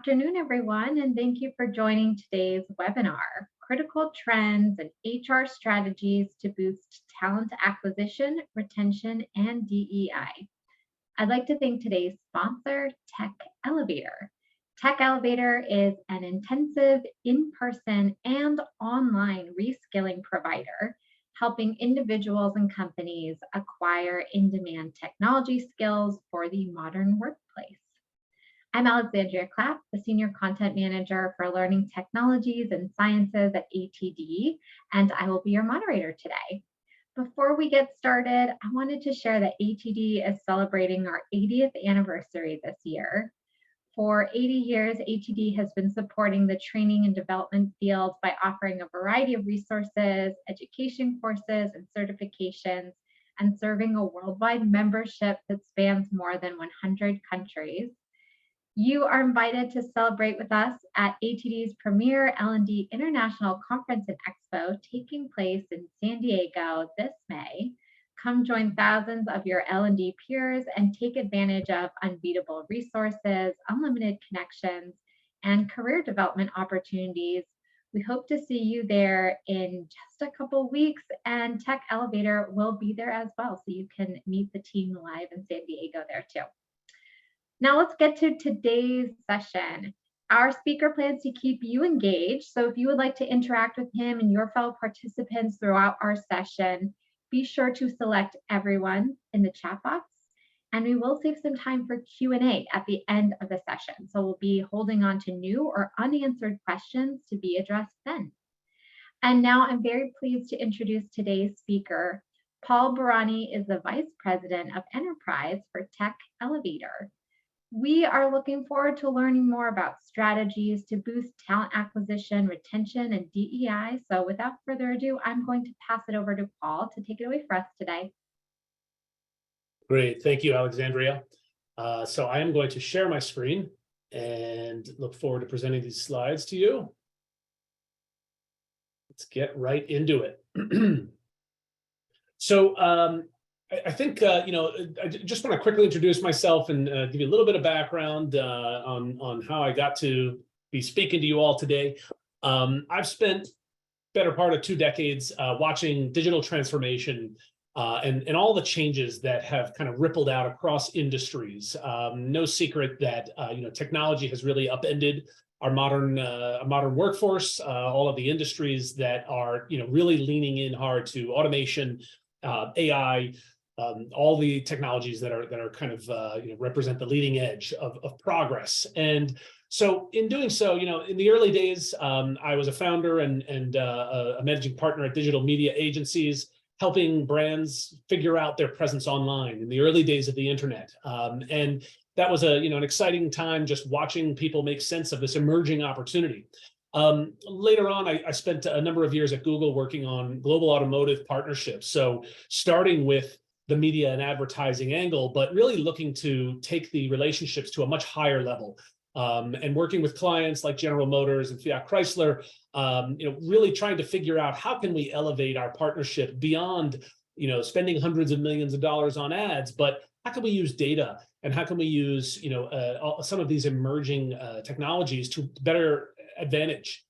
Afternoon, everyone, and thank you for joining today's webinar, Critical Trends and HR Strategies to Boost Talent Acquisition, Retention, and DEI. I'd like to thank today's sponsor, Tech Elevator. Tech Elevator is an intensive in-person and online reskilling provider, helping individuals and companies acquire in-demand technology skills for the modern workplace. I'm Alexandria Clapp, the Senior Content Manager for Learning Technologies and Sciences at ATD, and I will be your moderator today. Before we get started, I wanted to share that ATD is celebrating our 80th anniversary this year. For 80 years, ATD has been supporting the training and development field by offering a variety of resources, education courses, and certifications, and serving a worldwide membership that spans more than 100 countries. You are invited to celebrate with us at ATD's premier L&D International Conference and Expo taking place in San Diego this May. Come join thousands of your L&D peers and take advantage of unbeatable resources, unlimited connections, and career development opportunities. We hope to see you there in just a couple weeks, and Tech Elevator will be there as well, so you can meet the team live in San Diego there too. Now let's get to today's session. Our speaker plans to keep you engaged, so if you would like to interact with him and your fellow participants throughout our session, be sure to select everyone in the chat box, and we will save some time for Q&A at the end of the session. So we'll be holding on to new or unanswered questions to be addressed then. And now I'm very pleased to introduce today's speaker. Paul Burani is the Vice President of Enterprise for Tech Elevator. We are looking forward to learning more about strategies to boost talent acquisition, retention, and DEI. So without further ado, I'm going to pass it over to Paul to take it away for us today. Great, thank you, Alexandria. So I am going to share my screen and look forward to presenting these slides to you. Let's get right into it. So I think, I just want to quickly introduce myself and give you a little bit of background on how I got to be speaking to you all today. I've spent better part of 2 decades watching digital transformation and all the changes that have kind of rippled out across industries. No secret that technology has really upended our modern workforce, all of the industries that are really leaning in hard to automation, AI. All the technologies that are kind of represent the leading edge of progress. And so in doing so, in the early days, I was a founder and a managing partner at digital media agencies, helping brands figure out their presence online in the early days of the internet. And that was an exciting time just watching people make sense of this emerging opportunity. Later on, I spent a number of years at Google working on global automotive partnerships. So starting with the media and advertising angle, but really looking to take the relationships to a much higher level, and working with clients like General Motors and Fiat Chrysler, really trying to figure out how can we elevate our partnership beyond, spending hundreds of millions of dollars on ads, but how can we use data and how can we use, some of these emerging technologies to better advantage.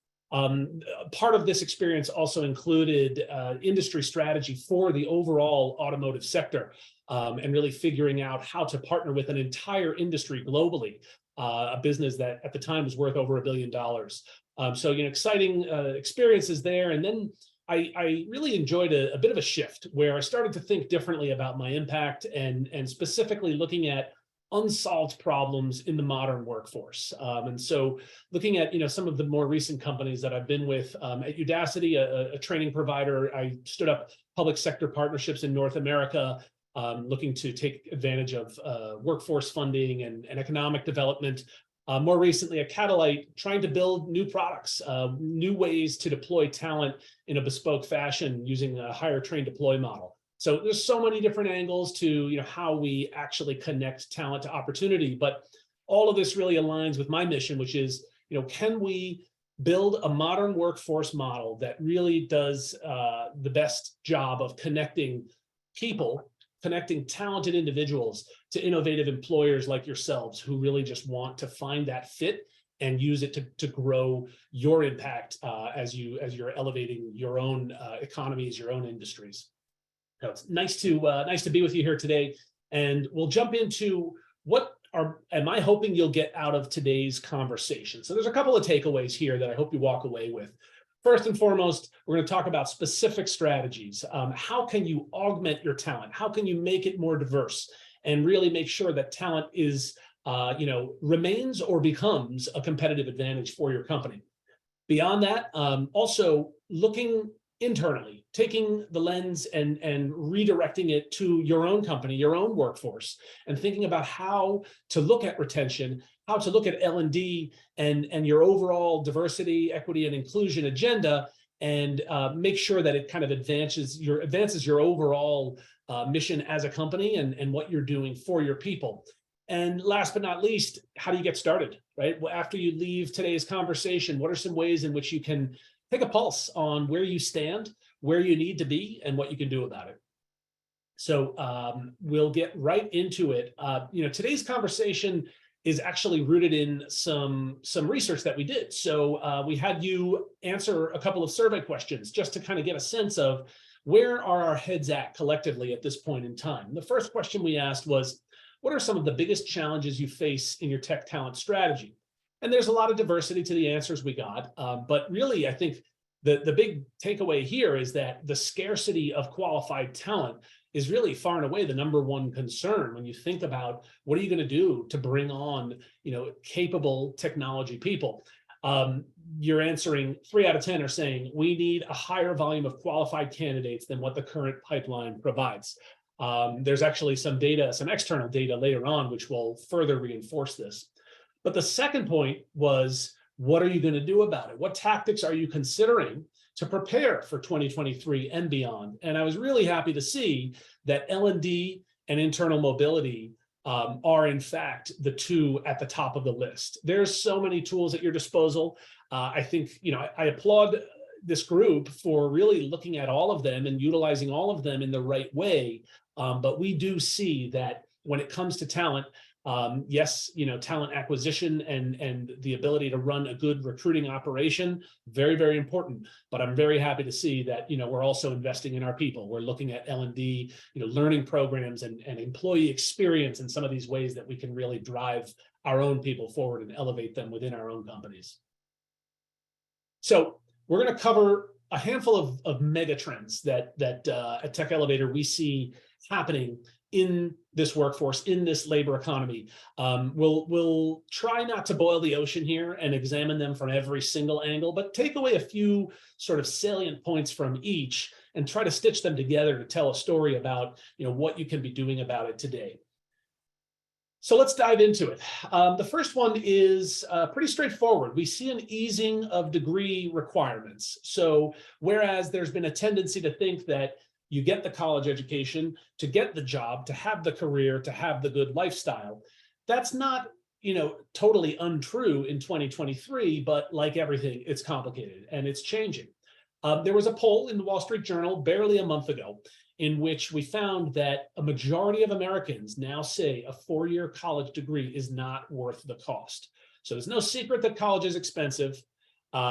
Part of this experience also included industry strategy for the overall automotive sector, and really figuring out how to partner with an entire industry globally, a business that at the time was worth over $1 billion. So exciting experiences there. And then I really enjoyed a bit of a shift where I started to think differently about my impact and specifically looking at unsolved problems in the modern workforce. And so looking at, some of the more recent companies that I've been with, at Udacity, a training provider, I stood up public sector partnerships in North America, looking to take advantage of workforce funding and economic development. More recently at Catalyte, trying to build new products, new ways to deploy talent in a bespoke fashion using a hire, train, deploy model. So there's so many different angles to how we actually connect talent to opportunity, but all of this really aligns with my mission, which is can we build a modern workforce model that really does the best job of connecting people, connecting talented individuals to innovative employers like yourselves who really just want to find that fit and use it to grow your impact as you're elevating your own economies, your own industries. So it's nice to be with you here today, and we'll jump into what am I hoping you'll get out of today's conversation. So there's a couple of takeaways here that I hope you walk away with. First and foremost, we're going to talk about specific strategies. How can you augment your talent? How can you make it more diverse and really make sure that talent is, remains or becomes a competitive advantage for your company? Beyond that, also looking internally, taking the lens and redirecting it to your own company, your own workforce, and thinking about how to look at retention, how to look at L&D and your overall diversity, equity, and inclusion agenda, and make sure that it kind of advances your overall mission as a company and what you're doing for your people. And last but not least, how do you get started, right? Well, after you leave today's conversation, what are some ways in which you can take a pulse on where you stand, where you need to be, and what you can do about it? So we'll get right into it. Today's conversation is actually rooted in some research that we did. So we had you answer a couple of survey questions just to kind of get a sense of where are our heads at collectively at this point in time. The first question we asked was, what are some of the biggest challenges you face in your tech talent strategy? And there's a lot of diversity to the answers we got. But really, I think the big takeaway here is that the scarcity of qualified talent is really far and away the number one concern when you think about what are you going to do to bring on, capable technology people. You're answering 3 out of 10 are saying we need a higher volume of qualified candidates than what the current pipeline provides. There's actually some data, some external data later on, which will further reinforce this. But the second point was, what are you going to do about it? What tactics are you considering to prepare for 2023 and beyond? And I was really happy to see that L&D and internal mobility are in fact the two at the top of the list. There's so many tools at your disposal. I think, I applaud this group for really looking at all of them and utilizing all of them in the right way. But we do see that when it comes to talent, yes, talent acquisition and the ability to run a good recruiting operation, very, very important. But I'm very happy to see that, we're also investing in our people. We're looking at L&D, learning programs and employee experience in some of these ways that we can really drive our own people forward and elevate them within our own companies. So we're going to cover a handful of mega trends that at Tech Elevator we see happening in this workforce, in this labor economy. We'll try not to boil the ocean here and examine them from every single angle, but take away a few sort of salient points from each and try to stitch them together to tell a story about what you can be doing about it today. So let's dive into it. The first one is pretty straightforward. We see an easing of degree requirements. So whereas there's been a tendency to think that you get the college education to get the job, to have the career, to have the good lifestyle, that's not totally untrue in 2023, but like everything, it's complicated and it's changing. There was a poll in the Wall Street Journal barely a month ago in which we found that a majority of Americans now say a 4-year college degree is not worth the cost. So there's no secret that college is expensive.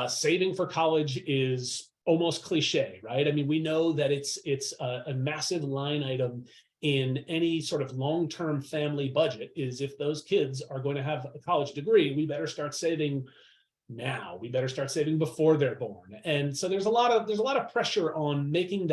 Saving for college is almost cliche, right? I mean, we know that it's a massive line item in any sort of long-term family budget is if those kids are going to have a college degree, we better start saving now. We better start saving before they're born. And so there's a lot of pressure on making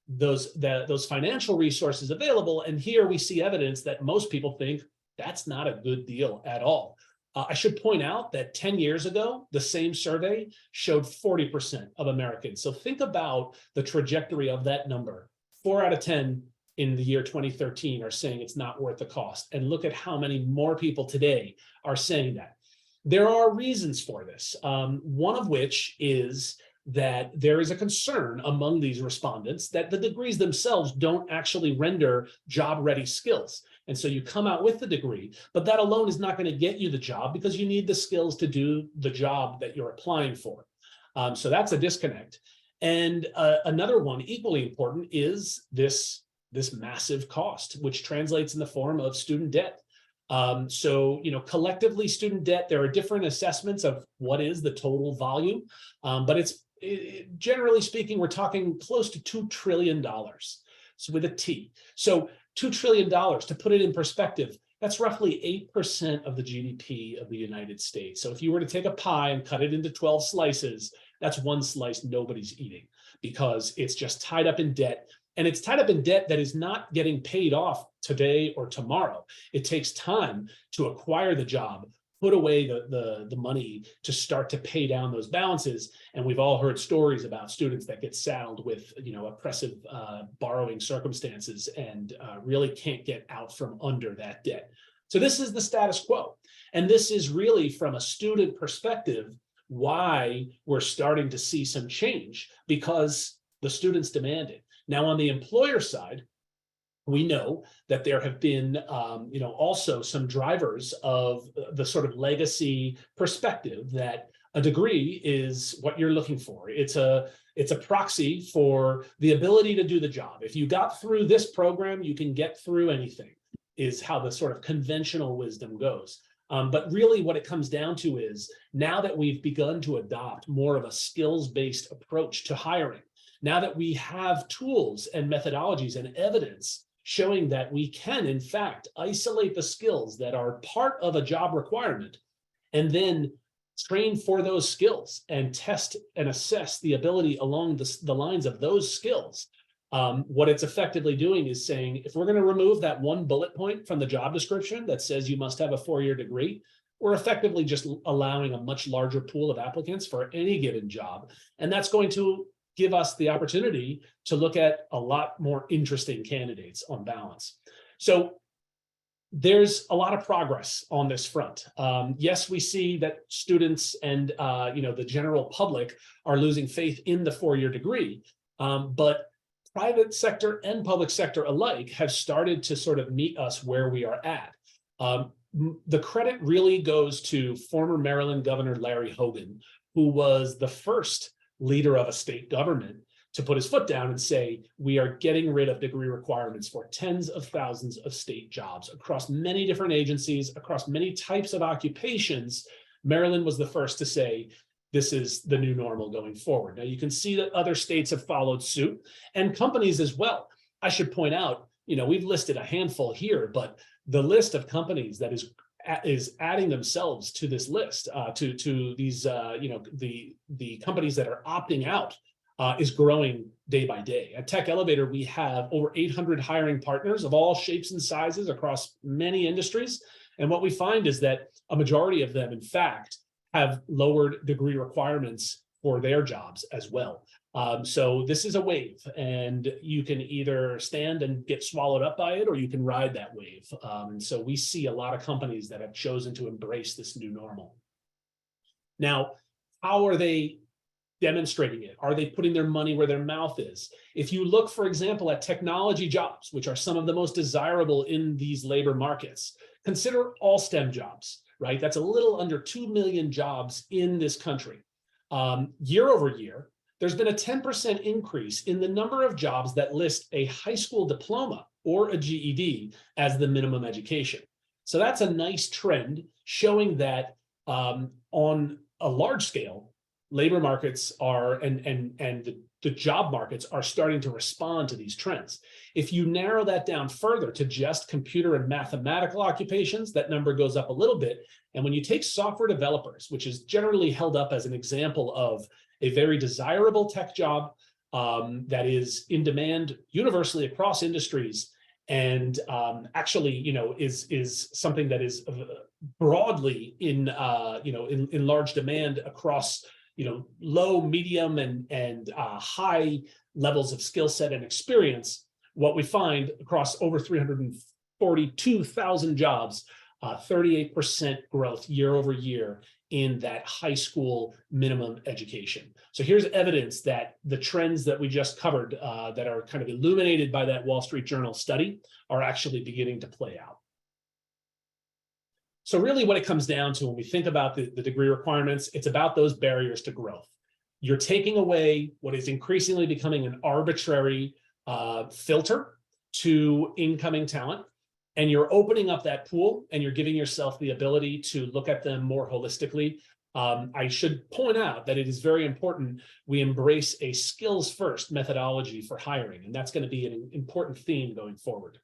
those financial resources available. And here we see evidence that most people think that's not a good deal at all. I should point out that 10 years ago, the same survey showed 40% of Americans. So think about the trajectory of that number. 4 out of 10 in the year 2013 are saying it's not worth the cost. And look at how many more people today are saying that. There are reasons for this, one of which is that there is a concern among these respondents that the degrees themselves don't actually render job-ready skills. And so you come out with the degree, but that alone is not going to get you the job because you need the skills to do the job that you're applying for. So that's a disconnect. And another one equally important is this massive cost, which translates in the form of student debt. So, collectively student debt, there are different assessments of what is the total volume, but generally speaking, we're talking close to $2 trillion. So with a T. So $2 trillion, to put it in perspective, that's roughly 8% of the GDP of the United States. So if you were to take a pie and cut it into 12 slices, that's one slice nobody's eating because it's just tied up in debt. And it's tied up in debt that is not getting paid off today or tomorrow. It takes time to acquire the job, put away the money to start to pay down those balances. And we've all heard stories about students that get saddled with, oppressive borrowing circumstances and really can't get out from under that debt. So this is the status quo. And this is really, from a student perspective, why we're starting to see some change, because the students demand it. Now, on the employer side, we know that there have been, also some drivers of the sort of legacy perspective that a degree is what you're looking for. It's a proxy for the ability to do the job. If you got through this program, you can get through anything, is how the sort of conventional wisdom goes. But really what it comes down to is, now that we've begun to adopt more of a skills-based approach to hiring, now that we have tools and methodologies and evidence showing that we can, in fact, isolate the skills that are part of a job requirement and then train for those skills and test and assess the ability along the lines of those skills, what it's effectively doing is saying, if we're going to remove that one bullet point from the job description that says you must have a 4-year degree, we're effectively just allowing a much larger pool of applicants for any given job. And that's going to give us the opportunity to look at a lot more interesting candidates on balance. So there's a lot of progress on this front. Yes, we see that students and the general public are losing faith in the 4-year degree, but private sector and public sector alike have started to sort of meet us where we are at. The credit really goes to former Maryland Governor Larry Hogan, who was the first leader of a state government to put his foot down and say, we are getting rid of degree requirements for tens of thousands of state jobs across many different agencies, across many types of occupations. Maryland was the first to say, this is the new normal going forward. Now you can see that other states have followed suit, and companies as well. I should point out, we've listed a handful here, but the list of companies that is adding themselves to this list, to these, the companies that are opting out, is growing day by day. At Tech Elevator, we have over 800 hiring partners of all shapes and sizes across many industries. And what we find is that a majority of them, in fact, have lowered degree requirements for their jobs as well. So this is a wave, and you can either stand and get swallowed up by it, or you can ride that wave. And so we see a lot of companies that have chosen to embrace this new normal. Now, how are they demonstrating it? Are they putting their money where their mouth is? If you look, for example, at technology jobs, which are some of the most desirable in these labor markets, consider all STEM jobs, right? That's a little under 2 million jobs in this country. Year over year, there's been a 10% increase in the number of jobs that list a high school diploma or a GED as the minimum education. So that's a nice trend showing that on a large scale, labor markets are and the job markets are starting to respond to these trends. If you narrow that down further to just computer and mathematical occupations, that number goes up a little bit. And when you take software developers, which is generally held up as an example of a very desirable tech job that is in demand universally across industries, and actually, is something that is broadly in large demand across low, medium, and high levels of skill set and experience. What we find across over 342,000 jobs, 38% growth year over year in that high school minimum education. So here's evidence that the trends that we just covered that are kind of illuminated by that Wall Street Journal study are actually beginning to play out. So really what it comes down to when we think about the degree requirements, it's about those barriers to growth. You're taking away what is increasingly becoming an arbitrary filter to incoming talent. and you're opening up that pool and you're giving yourself the ability to look at them more holistically. I should point out that it is very important we embrace a skills first methodology for hiring, and that's going to be an important theme going forward.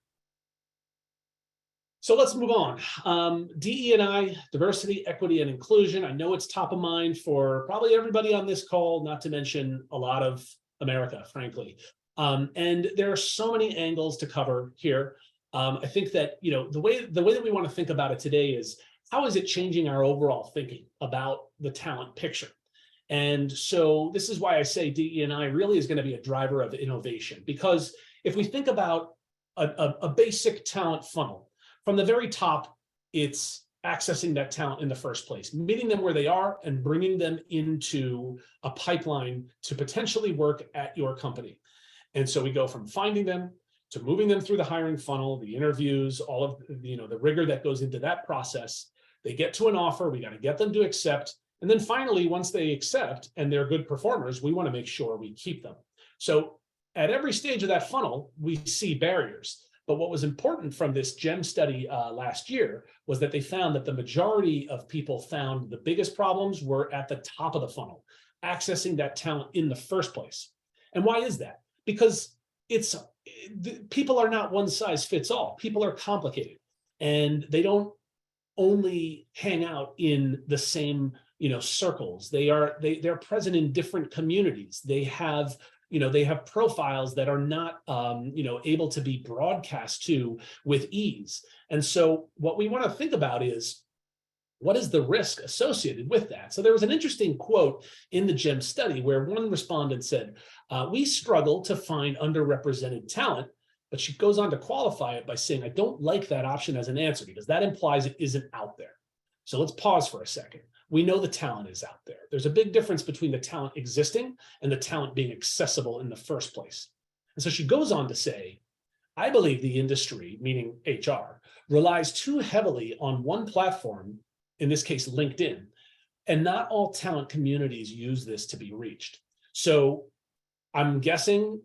So let's move on. DE&I, diversity, equity, and inclusion. I know it's top of mind for probably everybody on this call, not to mention a lot of America, frankly. And there are so many angles to cover here. I think that, you know, the way that we want to think about it today is, how is it changing our overall thinking about the talent picture? And so this is why I say DE&I really is going to be a driver of innovation, because if we think about a basic talent funnel, from the very top, it's accessing that talent in the first place, meeting them where they are and bringing them into a pipeline to potentially work at your company. And so we go from finding them to moving them through the hiring funnel, the interviews, all of the rigor that goes into that process. They get to an offer, we got to get them to accept. And then finally, once they accept and they're good performers, we want to make sure we keep them. So at every stage of that funnel, we see barriers. But what was important from this GEM study last year was that they found that the majority of people found the biggest problems were at the top of the funnel, accessing that talent in the first place. And why is that? Because people are not one size fits all. People are complicated, and they don't only hang out in the same circles. They're present in different communities. They have profiles that are not able to be broadcast to with ease. And so what we want to think about is, what is the risk associated with that? So there was an interesting quote in the GEM study where one respondent said, we struggle to find underrepresented talent, but she goes on to qualify it by saying, I don't like that option as an answer because that implies it isn't out there. So let's pause for a second. We know the talent is out there. There's a big difference between the talent existing and the talent being accessible in the first place. And so she goes on to say, I believe the industry, meaning HR, relies too heavily on one platform, in this case, LinkedIn, and not all talent communities use this to be reached. So I'm guessing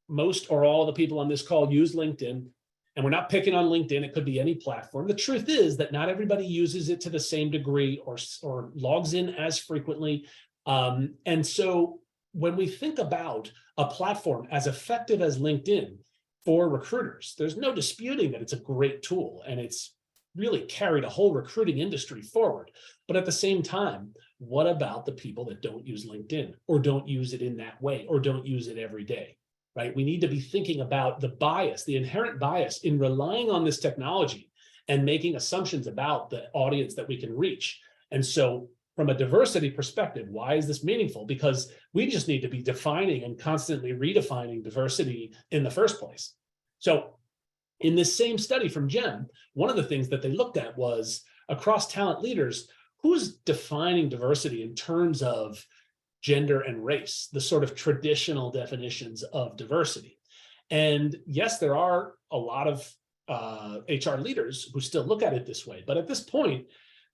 most or all of the people on this call use LinkedIn, and we're not picking on LinkedIn. It could be any platform. The truth is that not everybody uses it to the same degree or logs in as frequently. And so when we think about a platform as effective as LinkedIn for recruiters, there's no disputing that it's a great tool and it's really carried a whole recruiting industry forward. But at the same time, what about the people that don't use LinkedIn or don't use it in that way or don't use it every day? Right? We need to be thinking about the bias, the inherent bias in relying on this technology and making assumptions about the audience that we can reach. And so from a diversity perspective, why is this meaningful? Because we just need to be defining and constantly redefining diversity in the first place. So in this same study from GEM, one of the things that they looked at was across talent leaders, who's defining diversity in terms of gender and race, the sort of traditional definitions of diversity. And yes, there are a lot of HR leaders who still look at it this way, but at this point,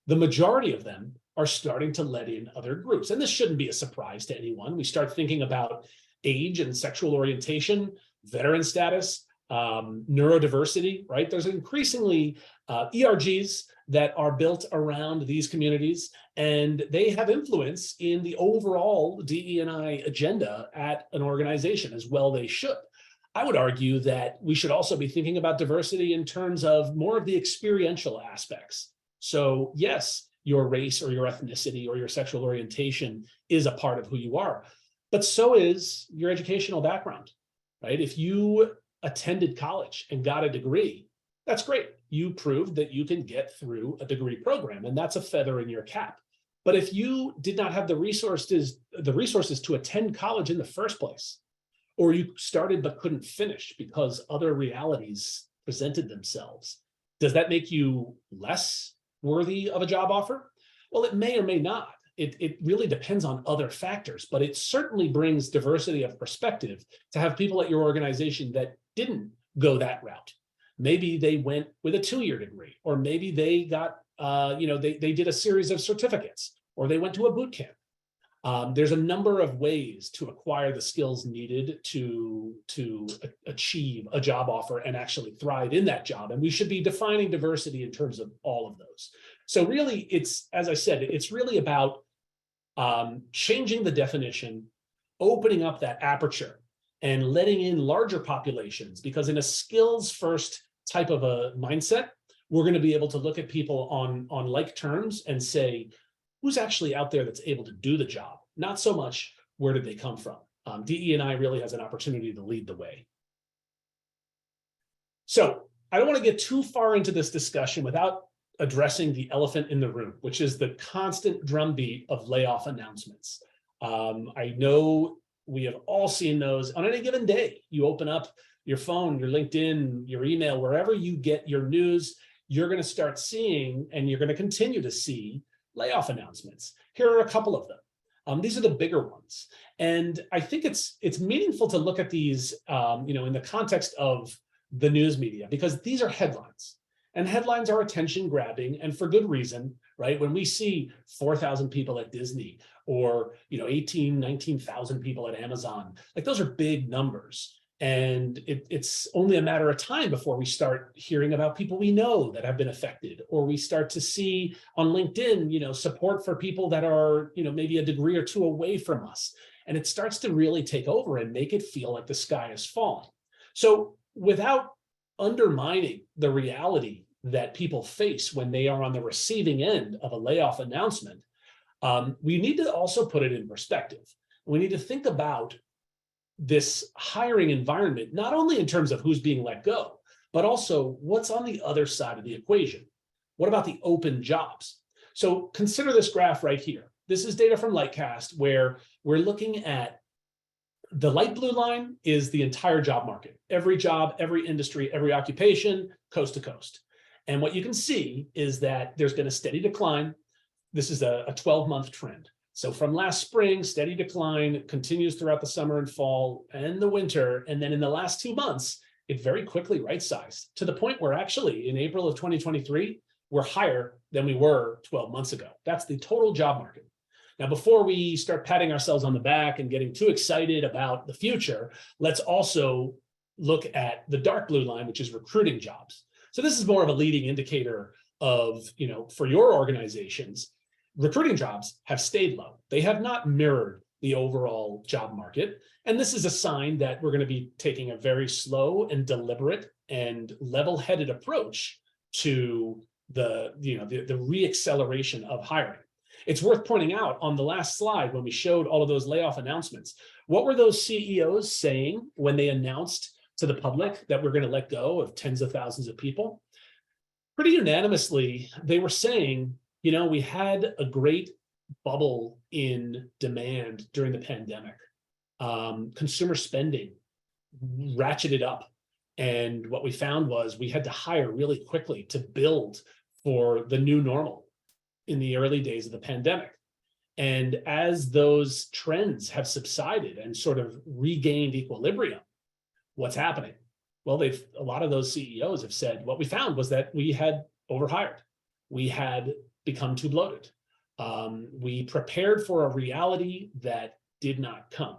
the majority of them are starting to let in other groups. And this shouldn't be a surprise to anyone. We start thinking about age and sexual orientation, veteran status, neurodiversity, right? There's increasingly ERGs that are built around these communities, and they have influence in the overall DE&I agenda at an organization, as well they should. I would argue that we should also be thinking about diversity in terms of more of the experiential aspects. So yes, your race or your ethnicity or your sexual orientation is a part of who you are, but so is your educational background, right? If you attended college and got a degree, that's great. You proved that you can get through a degree program, and that's a feather in your cap. But if you did not have the resources to attend college in the first place, or you started but couldn't finish because other realities presented themselves, does that make you less worthy of a job offer? Well, it may or may not. It really depends on other factors, but it certainly brings diversity of perspective to have people at your organization that didn't go that route. Maybe they went with a 2-year degree, or maybe they got, they did a series of certificates, or they went to a boot camp. There's a number of ways to acquire the skills needed to achieve a job offer and actually thrive in that job. And we should be defining diversity in terms of all of those. So really, it's, as I said, it's really about changing the definition, opening up that aperture, and letting in larger populations, because in a skills first type of a mindset, we're going to be able to look at people on like terms and say, who's actually out there that's able to do the job? Not so much, where did they come from? DE&I really has an opportunity to lead the way. So I don't want to get too far into this discussion without addressing the elephant in the room, which is the constant drumbeat of layoff announcements. I know we have all seen those on any given day. You open up your phone, your LinkedIn, your email, wherever you get your news, you're going to start seeing, and you're going to continue to see, layoff announcements. Here are a couple of them. These are the bigger ones. And I think it's meaningful to look at these in the context of the news media, because these are headlines. And headlines are attention grabbing, and for good reason, right? When we see 4,000 people at Disney, or 18, 19,000 people at Amazon, like those are big numbers. And it's only a matter of time before we start hearing about people we know that have been affected, or we start to see on LinkedIn, support for people that are, maybe a degree or two away from us. And it starts to really take over and make it feel like the sky is falling. So without undermining the reality that people face when they are on the receiving end of a layoff announcement, we need to also put it in perspective. We need to think about this hiring environment, not only in terms of who's being let go, but also what's on the other side of the equation. What about the open jobs? So consider this graph right here. This is data from Lightcast, where we're looking at the light blue line is the entire job market, every job, every industry, every occupation, coast to coast. And what you can see is that there's been a steady decline. This is a 12-month trend. So from last spring, steady decline continues throughout the summer and fall and the winter. And then in the last 2 months, it very quickly right-sized to the point where actually in April of 2023, we're higher than we were 12 months ago. That's the total job market. Now, before we start patting ourselves on the back and getting too excited about the future, let's also look at the dark blue line, which is recruiting jobs. So this is more of a leading indicator of, for your organizations. Recruiting jobs have stayed low. They have not mirrored the overall job market. And this is a sign that we're going to be taking a very slow and deliberate and level-headed approach to the reacceleration of hiring. It's worth pointing out on the last slide when we showed all of those layoff announcements, what were those CEOs saying when they announced to the public that we're going to let go of tens of thousands of people? Pretty unanimously, they were saying, we had a great bubble in demand during the pandemic. Consumer spending ratcheted up. And what we found was we had to hire really quickly to build for the new normal in the early days of the pandemic. And as those trends have subsided and sort of regained equilibrium, what's happening? Well, a lot of those CEOs have said what we found was that we had overhired. We had become too bloated. We prepared for a reality that did not come,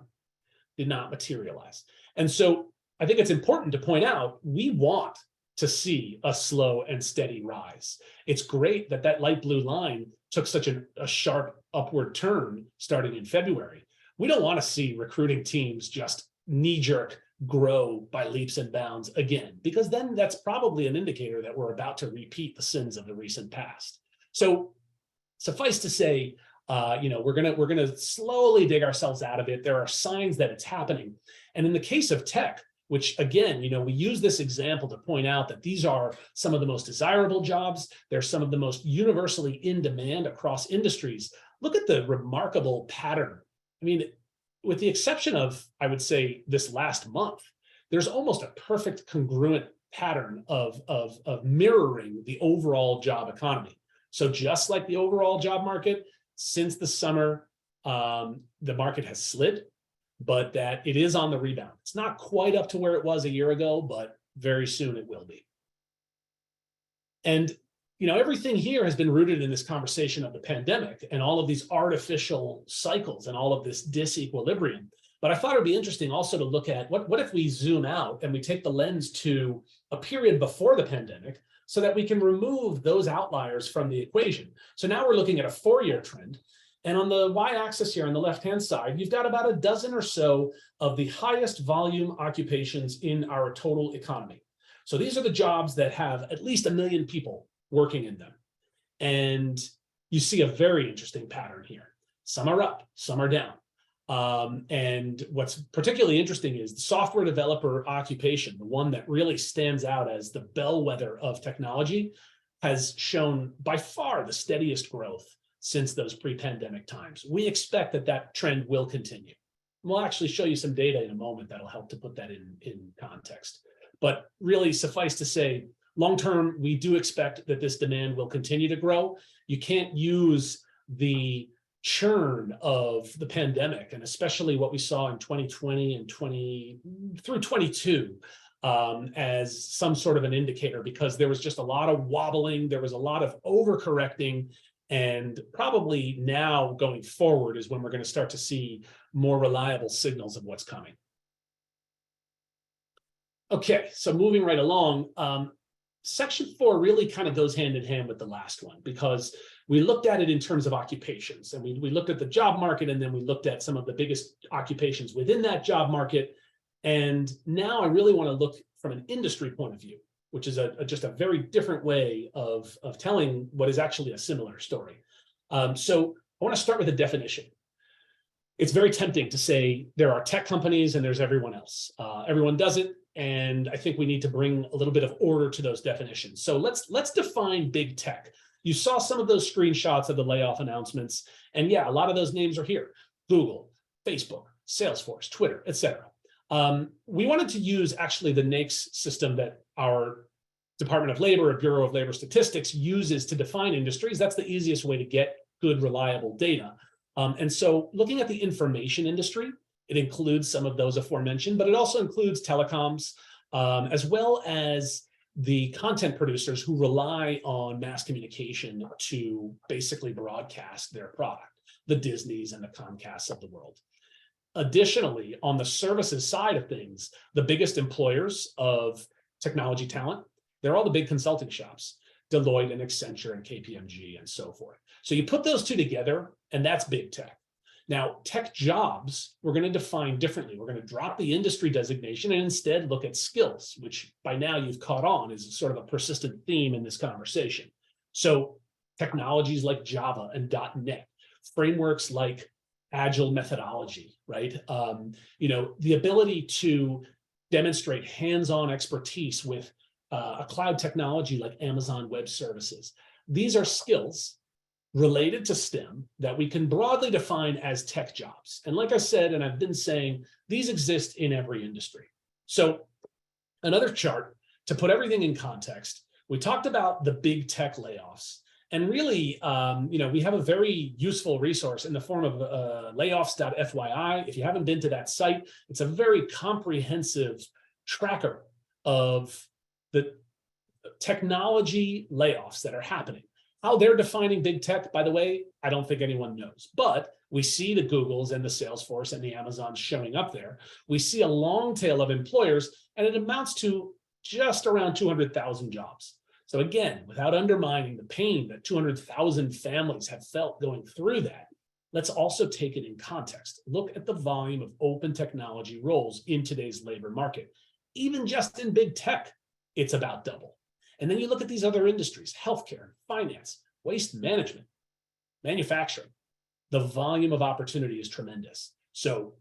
did not materialize. And so I think it's important to point out, we want to see a slow and steady rise. It's great that that light blue line took such a sharp upward turn starting in February. We don't want to see recruiting teams just knee-jerk grow by leaps and bounds again, because then that's probably an indicator that we're about to repeat the sins of the recent past. So suffice to say, we're gonna slowly dig ourselves out of it. There are signs that it's happening. And in the case of tech, which again, we use this example to point out that these are some of the most desirable jobs. They're some of the most universally in demand across industries. Look at the remarkable pattern. I mean, with the exception of, I would say, this last month, there's almost a perfect congruent pattern of mirroring the overall job economy. So just like the overall job market, since the summer, the market has slid, but that it is on the rebound. It's not quite up to where it was a year ago, but very soon it will be. And, everything here has been rooted in this conversation of the pandemic and all of these artificial cycles and all of this disequilibrium. But I thought it'd be interesting also to look at what if we zoom out and we take the lens to a period before the pandemic so that we can remove those outliers from the equation. So now we're looking at a 4-year trend. And on the y-axis here on the left-hand side, you've got about a dozen or so of the highest volume occupations in our total economy. So these are the jobs that have at least 1 million people working in them. And you see a very interesting pattern here. Some are up, some are down. And what's particularly interesting is the software developer occupation, the one that really stands out as the bellwether of technology, has shown by far the steadiest growth since those pre-pandemic times. We expect that that trend will continue. We'll actually show you some data in a moment that'll help to put that in context. But really, suffice to say, long-term, we do expect that this demand will continue to grow. You can't use the churn of the pandemic, and especially what we saw in 2020 and through 22 as some sort of an indicator, because there was just a lot of wobbling, there was a lot of overcorrecting, and probably now going forward is when we're going to start to see more reliable signals of what's coming. Okay, so moving right along, Section 4 really kind of goes hand in hand with the last one, because we looked at it in terms of occupations, and we looked at the job market, and then we looked at some of the biggest occupations within that job market. And now I really want to look from an industry point of view, which is just a very different way of telling what is actually a similar story. So I want to start with a definition. It's very tempting to say there are tech companies and there's everyone else. Everyone does it. And I think we need to bring a little bit of order to those definitions. So let's define big tech. You saw some of those screenshots of the layoff announcements. And yeah, a lot of those names are here: Google, Facebook, Salesforce, Twitter, etc. We wanted to use actually the NAICS system that our Department of Labor, or Bureau of Labor Statistics, uses to define industries. That's the easiest way to get good, reliable data. And so looking at the information industry, it includes some of those aforementioned, but it also includes telecoms, as well as the content producers who rely on mass communication to basically broadcast their product, the Disneys and the Comcasts of the world. Additionally, on the services side of things, the biggest employers of technology talent, they're all the big consulting shops, Deloitte and Accenture and KPMG and so forth. So you put those two together, and that's big tech. Now, tech jobs, we're going to define differently. We're going to drop the industry designation and instead look at skills, which by now you've caught on is sort of a persistent theme in this conversation. So technologies like Java and .NET, frameworks like Agile methodology, right? The ability to demonstrate hands-on expertise with a cloud technology like Amazon Web Services. These are skills related to STEM that we can broadly define as tech jobs. And like I said, and I've been saying, these exist in every industry. So another chart to put everything in context, we talked about the big tech layoffs. And really, we have a very useful resource in the form of layoffs.fyi. If you haven't been to that site, it's a very comprehensive tracker of the technology layoffs that are happening. How they're defining big tech, by the way, I don't think anyone knows. But we see the Googles and the Salesforce and the Amazons showing up there. We see a long tail of employers, and it amounts to just around 200,000 jobs. So again, without undermining the pain that 200,000 families have felt going through that, let's also take it in context. Look at the volume of open technology roles in today's labor market. Even just in big tech, it's about double. And then you look at these other industries: healthcare, finance, waste management, manufacturing. The volume of opportunity is tremendous. So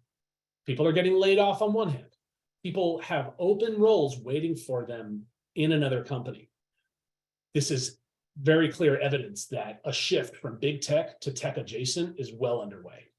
people are getting laid off on one hand. People have open roles waiting for them in another company. This is very clear evidence that a shift from big tech to tech adjacent is well underway.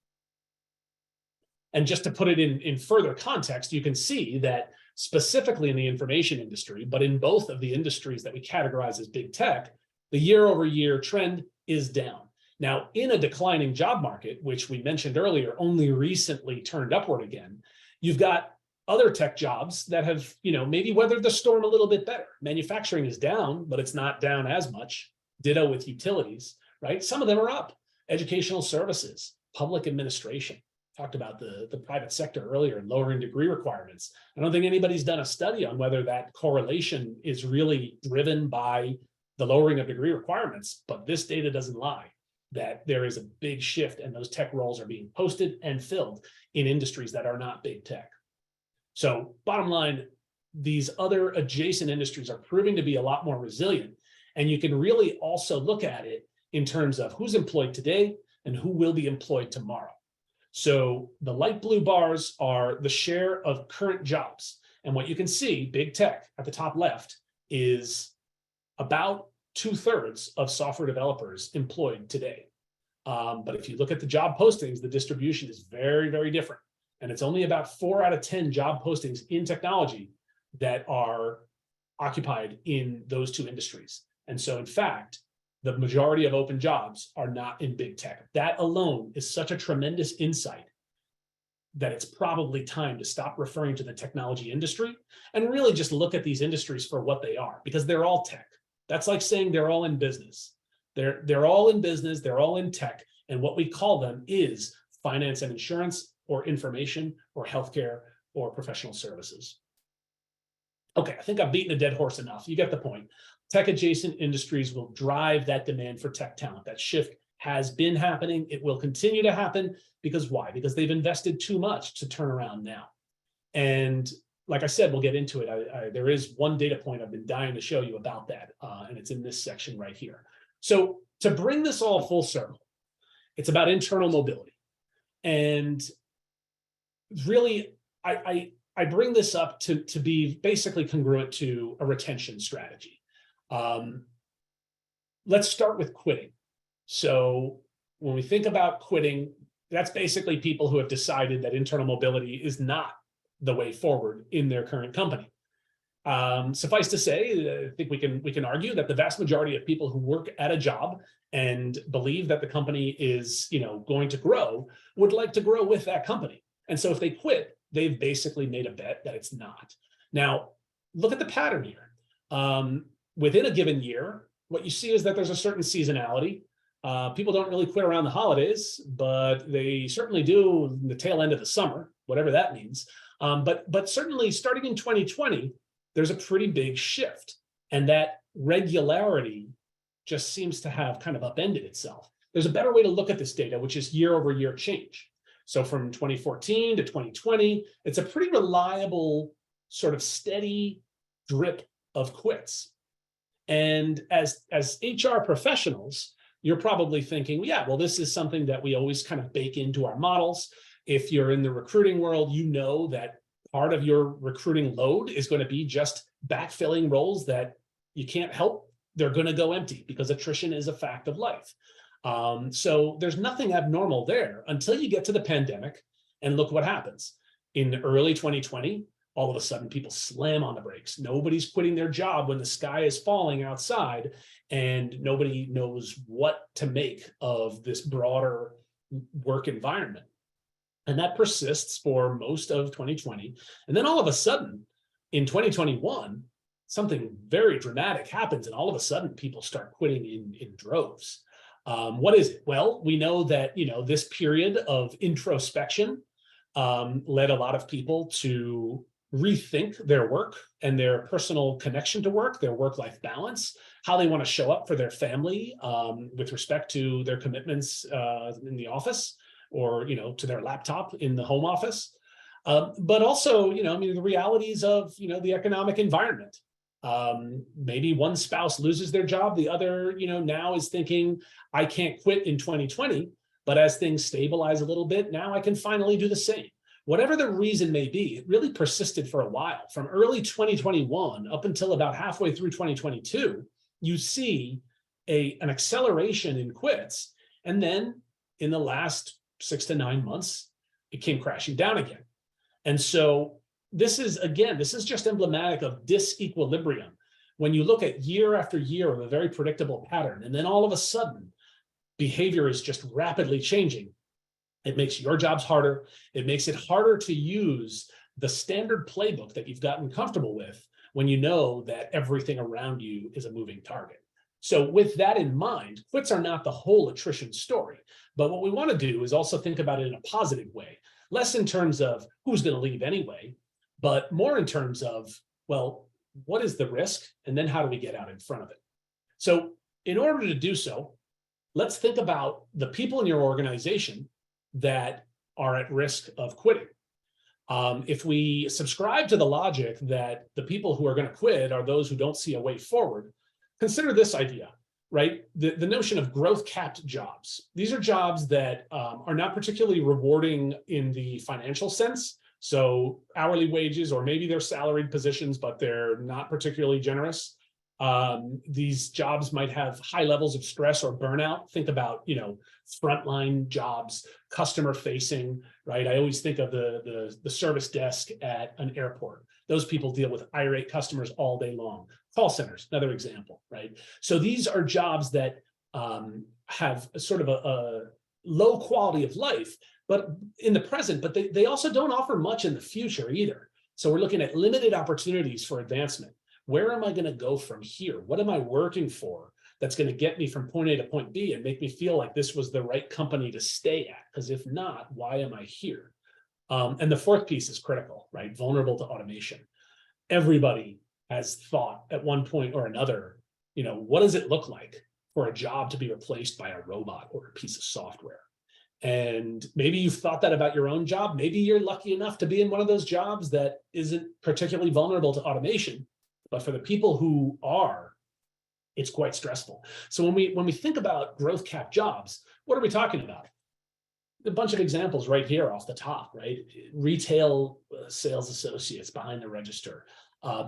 And just to put it in further context, you can see that specifically in the information industry, but in both of the industries that we categorize as big tech, the year-over-year trend is down. Now, in a declining job market, which we mentioned earlier, only recently turned upward again, you've got other tech jobs that have, maybe weathered the storm a little bit better. Manufacturing is down, but it's not down as much. Ditto with utilities, right? Some of them are up. Educational services, public administration. Talked about the private sector earlier and lowering degree requirements. I don't think anybody's done a study on whether that correlation is really driven by the lowering of degree requirements, but this data doesn't lie, that there is a big shift and those tech roles are being posted and filled in industries that are not big tech. So bottom line, these other adjacent industries are proving to be a lot more resilient. And you can really also look at it in terms of who's employed today and who will be employed tomorrow. So the light blue bars are the share of current jobs. And what you can see, big tech at the top left, is about 2/3 of software developers employed today. But if you look at the job postings, the distribution is very, very different. And it's only about 4 out of 10 job postings in technology that are occupied in those two industries. And so, in fact, the majority of open jobs are not in big tech. That alone is such a tremendous insight that it's probably time to stop referring to the technology industry and really just look at these industries for what they are, because they're all tech. That's like saying they're all in business. They're all in business, they're all in tech, and what we call them is finance and insurance, or information, or healthcare, or professional services. Okay, I think I've beaten a dead horse enough. You get the point. Tech adjacent industries will drive that demand for tech talent. That shift has been happening. It will continue to happen because why? Because they've invested too much to turn around now. And like I said, we'll get into it. There is one data point I've been dying to show you about that, and it's in this section right here. So to bring this all full circle, it's about internal mobility. And really, I bring this up to be basically congruent to a retention strategy. Let's start with quitting. So when we think about quitting, that's basically people who have decided that internal mobility is not the way forward in their current company. Suffice to say, I think we can argue that the vast majority of people who work at a job and believe that the company is, going to grow would like to grow with that company. And so if they quit, they've basically made a bet that it's not. Now, look at the pattern here. Within a given year, what you see is that there's a certain seasonality. People don't really quit around the holidays, but they certainly do in the tail end of the summer, whatever that means. But certainly starting in 2020, there's a pretty big shift. And that regularity just seems to have kind of upended itself. There's a better way to look at this data, which is year over year change. So from 2014 to 2020, it's a pretty reliable, sort of steady drip of quits. And as HR professionals, you're probably thinking, yeah, well, this is something that we always kind of bake into our models. If you're in the recruiting world, you know that part of your recruiting load is going to be just backfilling roles that you can't help. They're going to go empty because attrition is a fact of life. So there's nothing abnormal there until you get to the pandemic and look what happens. In early 2020, all of a sudden people slam on the brakes. Nobody's quitting their job when the sky is falling outside and nobody knows what to make of this broader work environment. And that persists for most of 2020. And then all of a sudden in 2021, something very dramatic happens and all of a sudden people start quitting in droves. What is it? Well, we know that, this period of introspection led a lot of people to rethink their work and their personal connection to work, their work-life balance, how they want to show up for their family with respect to their commitments in the office or, to their laptop in the home office. But also, the realities of, the economic environment. Maybe one spouse loses their job, the other, now is thinking, I can't quit in 2020, but as things stabilize a little bit, now I can finally do the same. Whatever the reason may be, it really persisted for a while. From early 2021 up until about halfway through 2022, you see an acceleration in quits. And then in the last 6 to 9 months, it came crashing down again. And so this is just emblematic of disequilibrium. When you look at year after year of a very predictable pattern, and then all of a sudden, behavior is just rapidly changing. It makes your jobs harder. It makes it harder to use the standard playbook that you've gotten comfortable with when you know that everything around you is a moving target. So with that in mind, quits are not the whole attrition story. But what we want to do is also think about it in a positive way, less in terms of who's going to leave anyway, but more in terms of, well, what is the risk? And then how do we get out in front of it? So in order to do so, let's think about the people in your organization that are at risk of quitting. If we subscribe to the logic that the people who are going to quit are those who don't see a way forward, consider this idea, right? The notion of growth capped jobs. These are jobs that are not particularly rewarding in the financial sense. So hourly wages, or maybe they're salaried positions, but they're not particularly generous. These jobs might have high levels of stress or burnout. Think about, frontline jobs, customer facing, right? I always think of the service desk at an airport. Those people deal with irate customers all day long. Call centers, another example, right? So these are jobs that have sort of a low quality of life, but in the present, but they also don't offer much in the future either. So we're looking at limited opportunities for advancement. Where am I going to go from here? What am I working for that's going to get me from point A to point B and make me feel like this was the right company to stay at? Because if not, why am I here? And the fourth piece is critical, right? Vulnerable to automation. Everybody has thought at one point or another, what does it look like for a job to be replaced by a robot or a piece of software? And maybe you've thought that about your own job. Maybe you're lucky enough to be in one of those jobs that isn't particularly vulnerable to automation. But for the people who are, it's quite stressful. So when we think about growth cap jobs, what are we talking about? A bunch of examples right here off the top, right? Retail sales associates behind the register.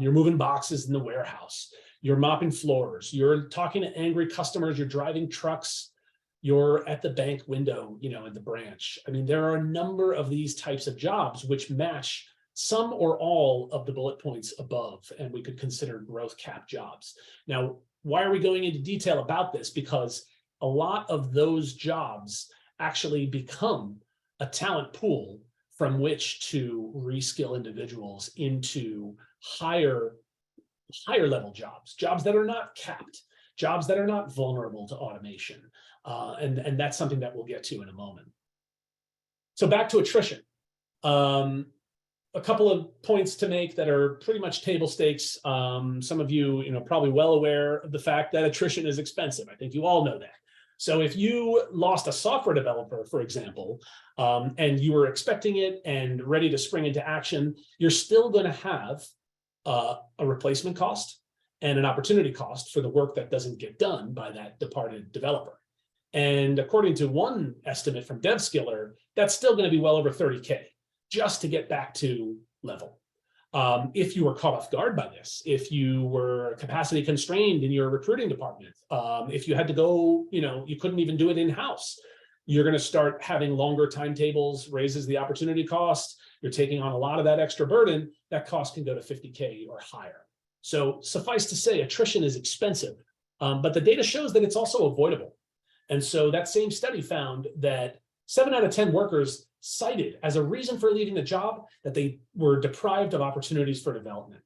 You're moving boxes in the warehouse. You're mopping floors. You're talking to angry customers. You're driving trucks. You're at the bank window, at the branch. I mean, there are a number of these types of jobs which match some or all of the bullet points above, and we could consider growth cap jobs. Now, why are we going into detail about this? Because a lot of those jobs actually become a talent pool from which to reskill individuals into higher level jobs that are not capped, jobs that are not vulnerable to automation. And that's something that we'll get to in a moment. So back to attrition. A couple of points to make that are pretty much table stakes. Some of you, probably well aware of the fact that attrition is expensive. I think you all know that. So if you lost a software developer, for example, and you were expecting it and ready to spring into action, you're still going to have a replacement cost and an opportunity cost for the work that doesn't get done by that departed developer. And according to one estimate from DevSkiller, that's still going to be well over $30K. Just to get back to level. If you were caught off guard by this, if you were capacity constrained in your recruiting department, if you had to go, you couldn't even do it in-house, you're going to start having longer timetables, raises the opportunity cost. You're taking on a lot of that extra burden. That cost can go to $50K or higher. So suffice to say, attrition is expensive, but the data shows that it's also avoidable. And so that same study found that 7 out of 10 workers cited as a reason for leaving the job that they were deprived of opportunities for development.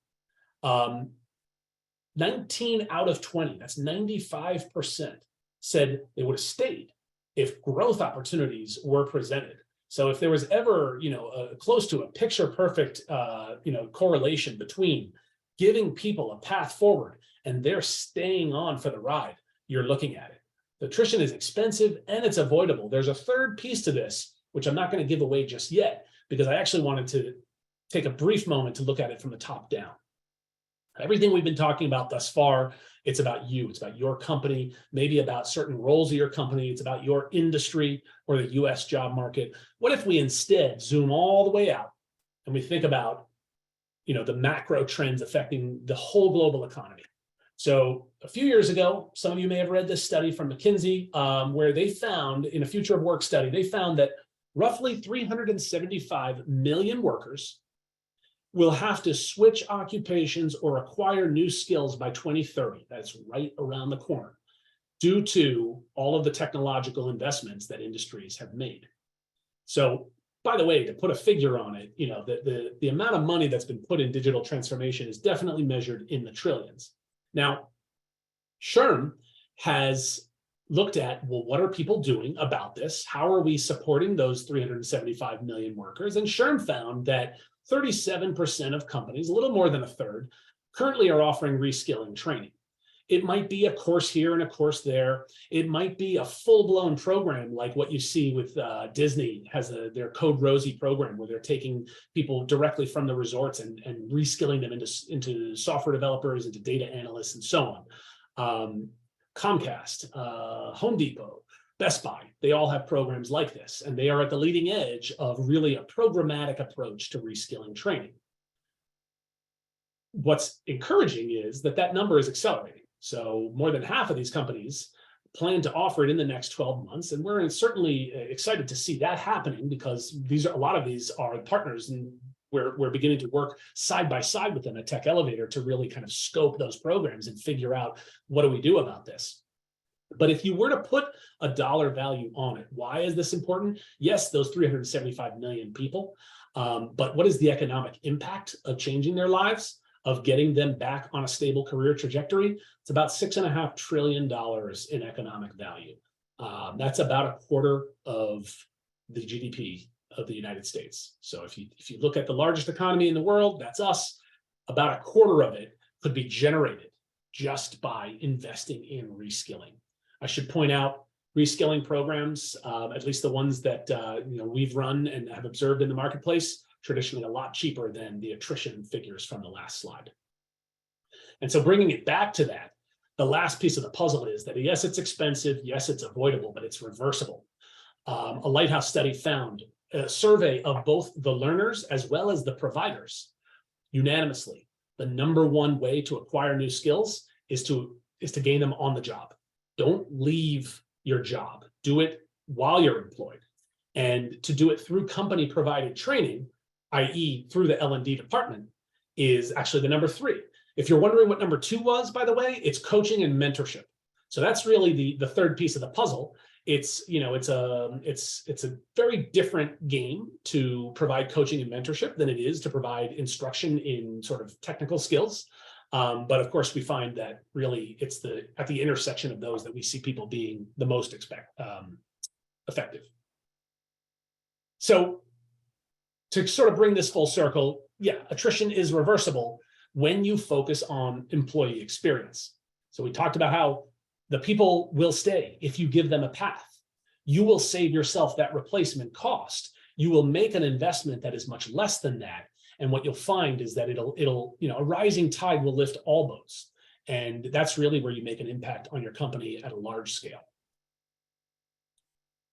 19 out of 20, that's 95%, said they would have stayed if growth opportunities were presented. So if there was ever, close to a picture perfect, correlation between giving people a path forward and they're staying on for the ride, you're looking at it. The attrition is expensive and it's avoidable. There's a third piece to this, which I'm not going to give away just yet, because I actually wanted to take a brief moment to look at it from the top down. Everything we've been talking about thus far, it's about you, it's about your company, maybe about certain roles of your company, it's about your industry or the US job market. What if we instead zoom all the way out and we think about, the macro trends affecting the whole global economy? So a few years ago, some of you may have read this study from McKinsey, where they found, in a future of work study, they found that roughly 375 million workers will have to switch occupations or acquire new skills by 2030. That's right around the corner, due to all of the technological investments that industries have made. So, by the way, to put a figure on it, the amount of money that's been put in digital transformation is definitely measured in the trillions. Now, SHRM has looked at, well, what are people doing about this? How are we supporting those 375 million workers? And SHRM found that 37% of companies, a little more than a third, currently are offering reskilling training. It might be a course here and a course there. It might be a full-blown program like what you see with Disney has their Code Rosie program, where they're taking people directly from the resorts and reskilling them into software developers, into data analysts, and so on. Comcast, Home Depot, Best Buy, they all have programs like this, and they are at the leading edge of really a programmatic approach to reskilling training. What's encouraging is that number is accelerating. So more than half of these companies plan to offer it in the next 12 months. And we're certainly excited to see that happening, because a lot of these are partners, and we're beginning to work side by side with them at Tech Elevator to really kind of scope those programs and figure out, what do we do about this? But if you were to put a dollar value on it, why is this important? Yes, those 375 million people, but what is the economic impact of changing their lives, of getting them back on a stable career trajectory? It's about $6.5 trillion in economic value. That's about a quarter of the GDP of the United States. So if you look at the largest economy in the world, that's us. About a quarter of it could be generated just by investing in reskilling. I should point out, reskilling programs, at least the ones that we've run and have observed in the marketplace, traditionally a lot cheaper than the attrition figures from the last slide. And so bringing it back to that, the last piece of the puzzle is that, yes, it's expensive, yes, it's avoidable, but it's reversible. A Lighthouse study found a survey of both the learners as well as the providers. Unanimously, the number one way to acquire new skills is to gain them on the job. Don't leave your job. Do it while you're employed. And to do it through company provided training, i.e. through the L&D department, is actually the number 3. If you're wondering what number 2 was, by the way, it's coaching and mentorship. So that's really the third piece of the puzzle. It's a very different game to provide coaching and mentorship than it is to provide instruction in sort of technical skills. But of course, we find that really it's at the intersection of those that we see people being the most effective. So to sort of bring this full circle, yeah, attrition is reversible when you focus on employee experience. So we talked about how the people will stay if you give them a path. You will save yourself that replacement cost. You will make an investment that is much less than that. And what you'll find is that a rising tide will lift all boats. And that's really where you make an impact on your company at a large scale.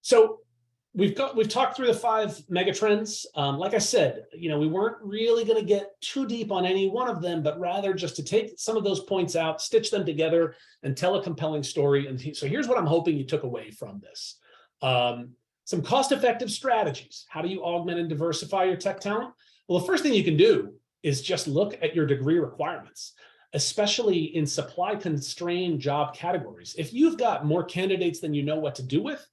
So we've talked through the 5 megatrends. Like I said, we weren't really going to get too deep on any one of them, but rather just to take some of those points out, stitch them together, and tell a compelling story. And so here's what I'm hoping you took away from this. Some cost-effective strategies. How do you augment and diversify your tech talent? Well, the first thing you can do is just look at your degree requirements, especially in supply-constrained job categories. If you've got more candidates than you know what to do with,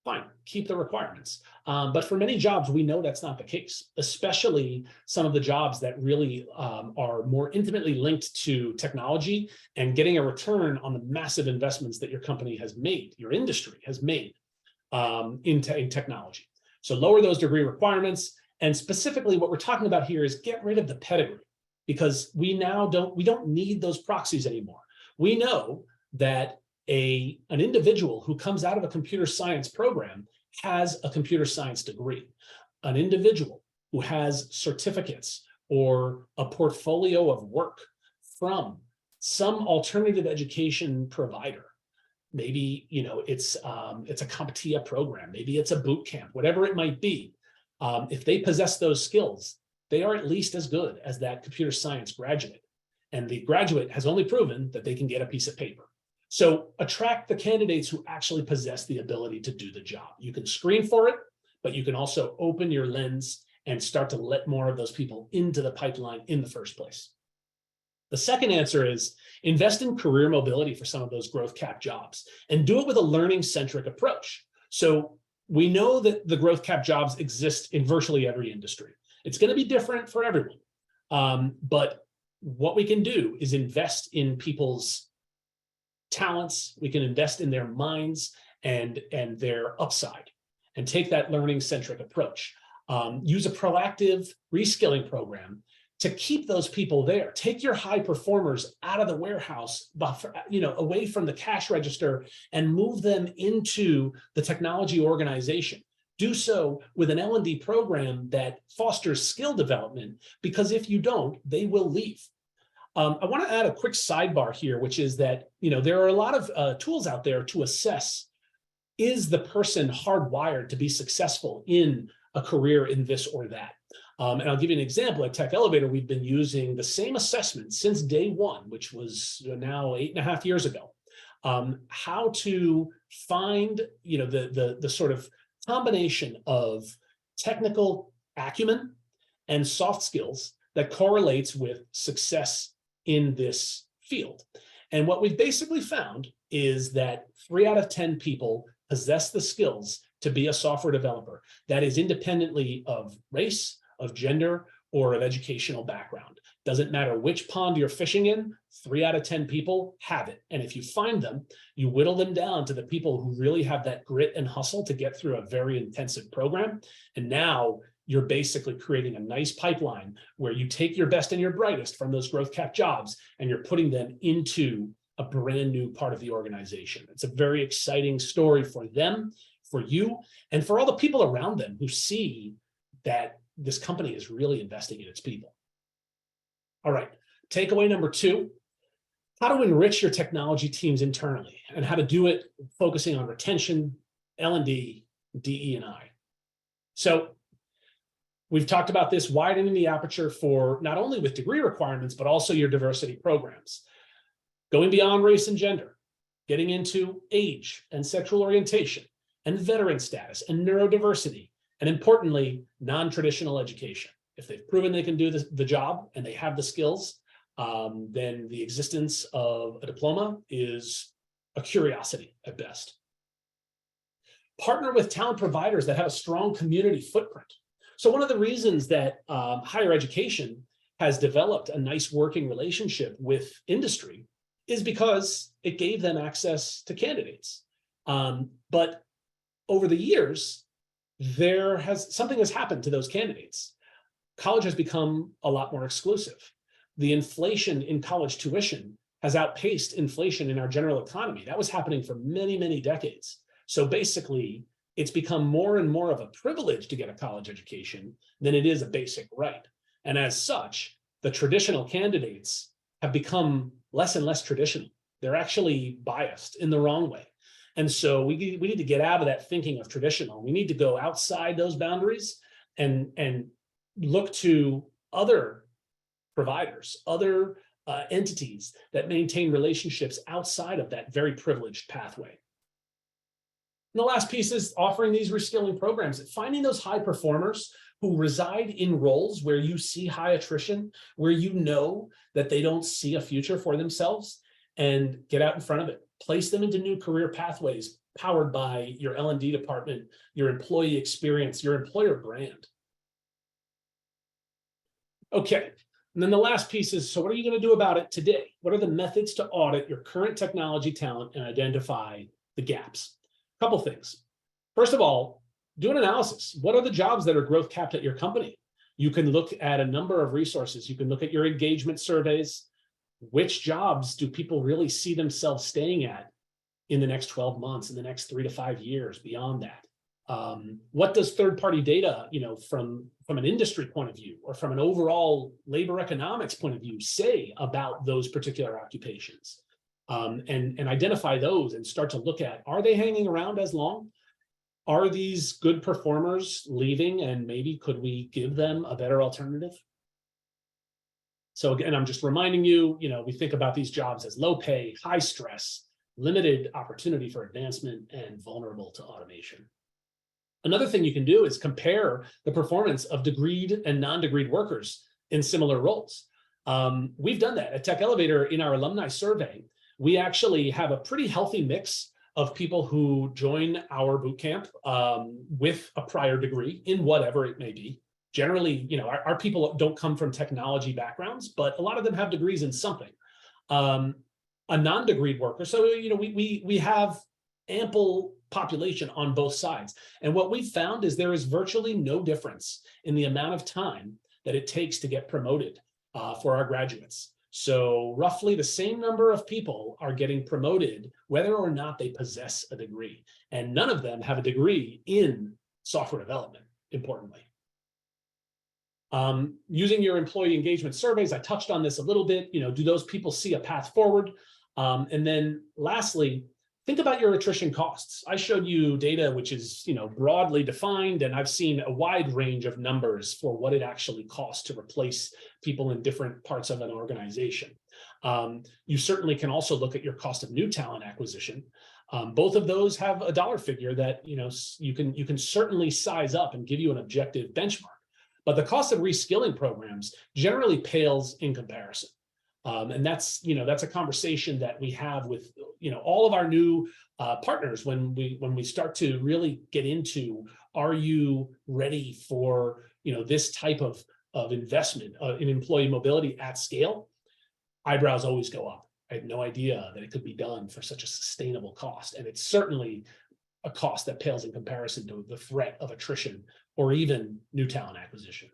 fine, keep the requirements. But for many jobs, we know that's not the case, especially some of the jobs that really are more intimately linked to technology and getting a return on the massive investments that your company has made, your industry has made in technology. So lower those degree requirements. And specifically what we're talking about here is get rid of the pedigree, because we don't need those proxies anymore. We know that an individual who comes out of a computer science program has a computer science degree. An individual who has certificates or a portfolio of work from some alternative education provider. Maybe it's a CompTIA program, maybe it's a boot camp, whatever it might be. If they possess those skills, they are at least as good as that computer science graduate. And the graduate has only proven that they can get a piece of paper. So attract the candidates who actually possess the ability to do the job. You can screen for it, but you can also open your lens and start to let more of those people into the pipeline in the first place. The second answer is invest in career mobility for some of those growth cap jobs, and do it with a learning-centric approach. So we know that the growth cap jobs exist in virtually every industry. It's going to be different for everyone. But what we can do is invest in people's talents, we can invest in their minds and their upside, and take that learning-centric approach. Use a proactive reskilling program to keep those people there. Take your high performers out of the warehouse, away from the cash register, and move them into the technology organization. Do so with an L&D program that fosters skill development, because if you don't, they will leave. I want to add a quick sidebar here, which is that there are a lot of tools out there to assess, is the person hardwired to be successful in a career in this or that? And I'll give you an example. At Tech Elevator, we've been using the same assessment since day one, which was now 8.5 years ago. How to find the sort of combination of technical acumen and soft skills that correlates with success in this field. And what we've basically found is that 3 out of 10 people possess the skills to be a software developer. That is independently of race, of gender, or of educational background. Doesn't matter which pond you're fishing in, 3 out of 10 people have it. And if you find them, you whittle them down to the people who really have that grit and hustle to get through a very intensive program. And now you're basically creating a nice pipeline where you take your best and your brightest from those growth cap jobs, and you're putting them into a brand new part of the organization. It's a very exciting story for them, for you, and for all the people around them who see that this company is really investing in its people. All right, takeaway number 2, how to enrich your technology teams internally, and how to do it focusing on retention, L&D, DE&I. So we've talked about this, widening the aperture for not only with degree requirements, but also your diversity programs. Going beyond race and gender, getting into age and sexual orientation and veteran status and neurodiversity, and importantly, non-traditional education. If they've proven they can do the job and they have the skills, then the existence of a diploma is a curiosity at best. Partner with talent providers that have a strong community footprint. So one of the reasons that higher education has developed a nice working relationship with industry is because it gave them access to candidates. But over the years, something has happened to those candidates. College has become a lot more exclusive. The inflation in college tuition has outpaced inflation in our general economy. That was happening for many, many decades. So basically, it's become more and more of a privilege to get a college education than it is a basic right. And as such, the traditional candidates have become less and less traditional. They're actually biased in the wrong way. And so we need to get out of that thinking of traditional. We need to go outside those boundaries and look to other providers, other entities that maintain relationships outside of that very privileged pathway. And the last piece is offering these reskilling programs, finding those high performers who reside in roles where you see high attrition, where you know that they don't see a future for themselves, and get out in front of it. Place them into new career pathways powered by your L&D department, your employee experience, your employer brand. Okay, and then the last piece is, so what are you going to do about it today? What are the methods to audit your current technology talent and identify the gaps? A couple things. First of all, do an analysis. What are the jobs that are growth capped at your company? You can look at a number of resources. You can look at your engagement surveys. Which jobs do people really see themselves staying at in the next 12 months, in the next 3 to 5 years, beyond that? What does third-party data, from an industry point of view or from an overall labor economics point of view say about those particular occupations? And identify those and start to look at, are they hanging around as long? Are these good performers leaving, and maybe could we give them a better alternative? So again, I'm just reminding you, we think about these jobs as low pay, high stress, limited opportunity for advancement, and vulnerable to automation. Another thing you can do is compare the performance of degreed and non-degreed workers in similar roles. We've done that at Tech Elevator in our alumni survey. We actually have a pretty healthy mix of people who join our boot camp with a prior degree in whatever it may be. Generally, our people don't come from technology backgrounds, but a lot of them have degrees in something. a non-degreed worker. So, we have ample population on both sides. And what we've found is there is virtually no difference in the amount of time that it takes to get promoted for our graduates. So roughly the same number of people are getting promoted, whether or not they possess a degree. And none of them have a degree in software development, importantly. Using your employee engagement surveys, I touched on this a little bit. Do those people see a path forward? And then lastly, think about your attrition costs. I showed you data which is broadly defined, and I've seen a wide range of numbers for what it actually costs to replace people in different parts of an organization. You certainly can also look at your cost of new talent acquisition. Both of those have a dollar figure that you can certainly size up and give you an objective benchmark. But the cost of reskilling programs generally pales in comparison. And that's a conversation that we have with all of our new partners when we start to really get into, are you ready for this type of investment in employee mobility at scale? Eyebrows always go up. I had no idea that it could be done for such a sustainable cost, and it's certainly a cost that pales in comparison to the threat of attrition or even new talent acquisition.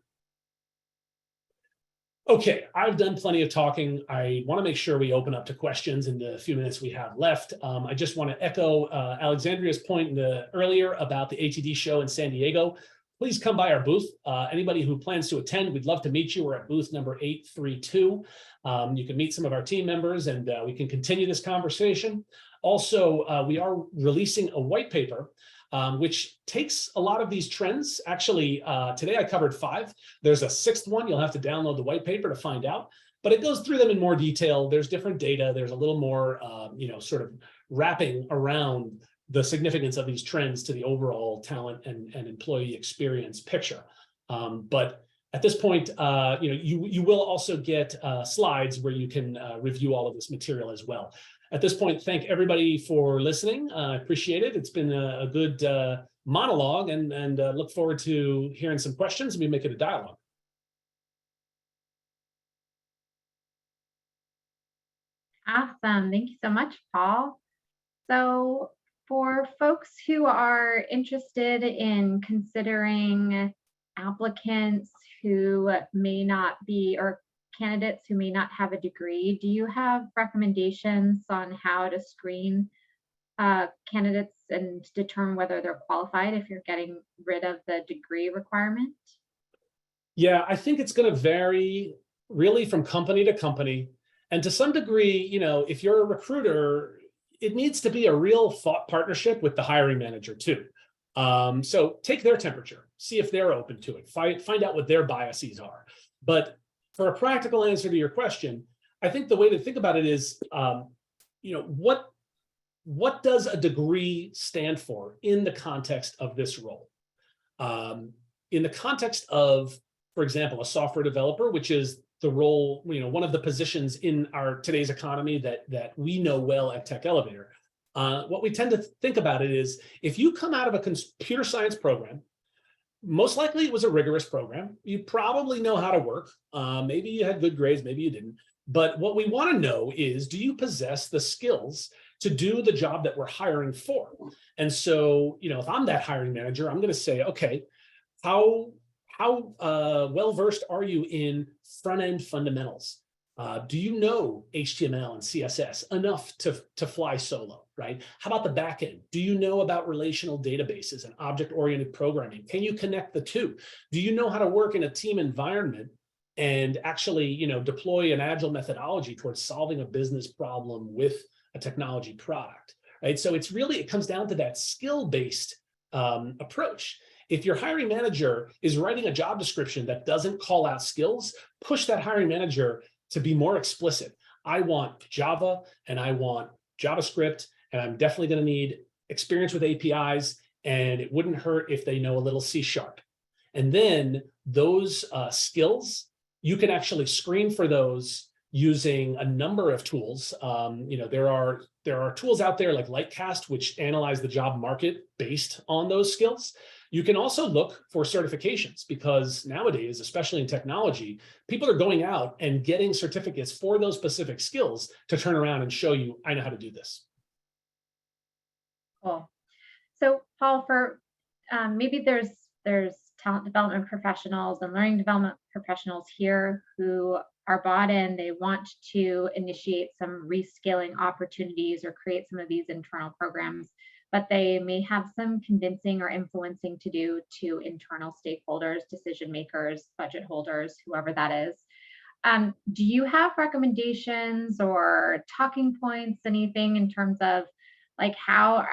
Okay, I've done plenty of talking. I want to make sure we open up to questions in the few minutes we have left. I just want to echo Alexandria's point earlier about the ATD show in San Diego. Please come by our booth. Anybody who plans to attend, we'd love to meet you. We're at booth number 832. You can meet some of our team members, and we can continue this conversation. Also, we are releasing a white paper which takes a lot of these trends. Actually, today I covered 5. There's a 6th one. You'll have to download the white paper to find out, but it goes through them in more detail. There's different data. There's a little more, sort of wrapping around the significance of these trends to the overall talent and employee experience picture. But at this point, you will also get slides where you can review all of this material as well. At this point, thank everybody for listening. I appreciate it. It's been a good monologue, and look forward to hearing some questions and we make it a dialogue. Awesome. Thank you so much, Paul. So for folks who are interested in considering applicants who may not be, or candidates who may not have a degree, do you have recommendations on how to screen candidates and determine whether they're qualified if you're getting rid of the degree requirement? Yeah, I think it's going to vary really from company to company. And to some degree, if you're a recruiter, it needs to be a real thought partnership with the hiring manager too. So take their temperature, see if they're open to it, find out what their biases are. But for a practical answer to your question, I think the way to think about it is, what does a degree stand for in the context of this role? In the context of, for example, a software developer, which is the role, one of the positions in our today's economy that we know well at Tech Elevator. What we tend to think about it is, if you come out of a computer science program, most likely it was a rigorous program. You probably know how to work. Maybe you had good grades, maybe you didn't. But what we want to know is, do you possess the skills to do the job that we're hiring for? And so, if I'm that hiring manager, I'm going to say, okay, how well-versed are you in front-end fundamentals? Do you know HTML and CSS enough to fly solo, right? How about the back end? Do you know about relational databases and object-oriented programming? Can you connect the two? Do you know how to work in a team environment and actually, deploy an agile methodology towards solving a business problem with a technology product, right? So it comes down to that skill-based approach. If your hiring manager is writing a job description that doesn't call out skills, push that hiring manager to be more explicit. I want Java and I want JavaScript, and I'm definitely going to need experience with APIs, and it wouldn't hurt if they know a little C#. And then those skills, you can actually screen for those using a number of tools. There are tools out there like Lightcast, which analyze the job market based on those skills. You can also look for certifications because nowadays, especially in technology, people are going out and getting certificates for those specific skills to turn around and show you, I know how to do this. Cool. So, Paul, for maybe there's talent development professionals and learning development professionals here who are bought in. They want to initiate some reskilling opportunities or create some of these internal programs, but they may have some convincing or influencing to do to internal stakeholders, decision makers, budget holders, whoever that is. Do you have recommendations or talking points, anything in terms of like how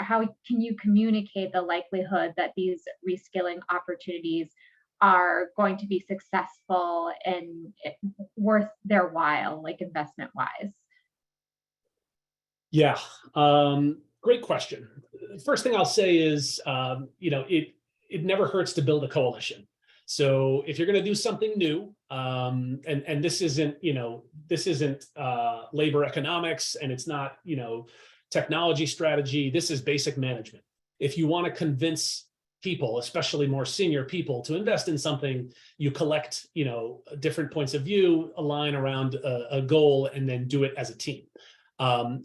can you communicate the likelihood that these reskilling opportunities are going to be successful and worth their while, like investment wise? Yeah, great question. First thing I'll say is, it never hurts to build a coalition. So if you're going to do something new, and this isn't labor economics, and it's not technology strategy. This is basic management. If you want to convince people, especially more senior people, to invest in something, you collect different points of view, align around a goal, and then do it as a team.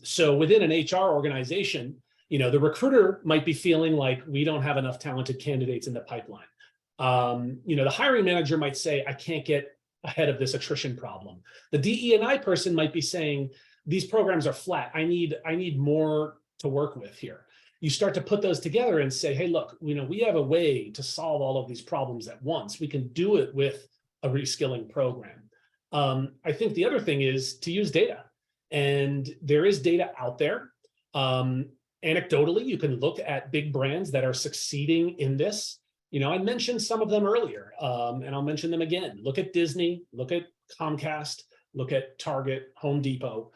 So within an HR organization, the recruiter might be feeling like we don't have enough talented candidates in the pipeline. The hiring manager might say, I can't get ahead of this attrition problem. The DE&I person might be saying, these programs are flat. I need more to work with here. You start to put those together and say, hey, look, we have a way to solve all of these problems at once. We can do it with a reskilling program. I think the other thing is to use data. And there is data out there. Anecdotally, you can look at big brands that are succeeding in this. I mentioned some of them earlier, and I'll mention them again. Look at Disney, look at Comcast, look at Target, Home Depot.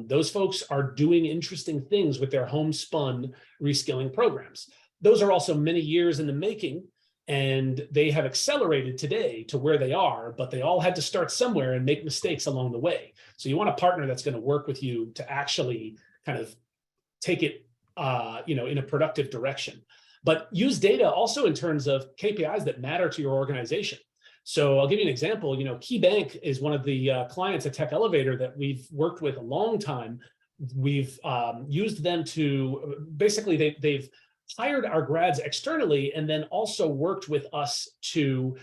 Those folks are doing interesting things with their homespun reskilling programs. Those are also many years in the making, and they have accelerated today to where they are, but they all had to start somewhere and make mistakes along the way. So you want a partner that's going to work with you to actually kind of take it, in a productive direction. But use data also in terms of KPIs that matter to your organization. So I'll give you an example. KeyBank is one of the clients at Tech Elevator that we've worked with a long time. We've used them to basically they've hired our grads externally and then also worked with us to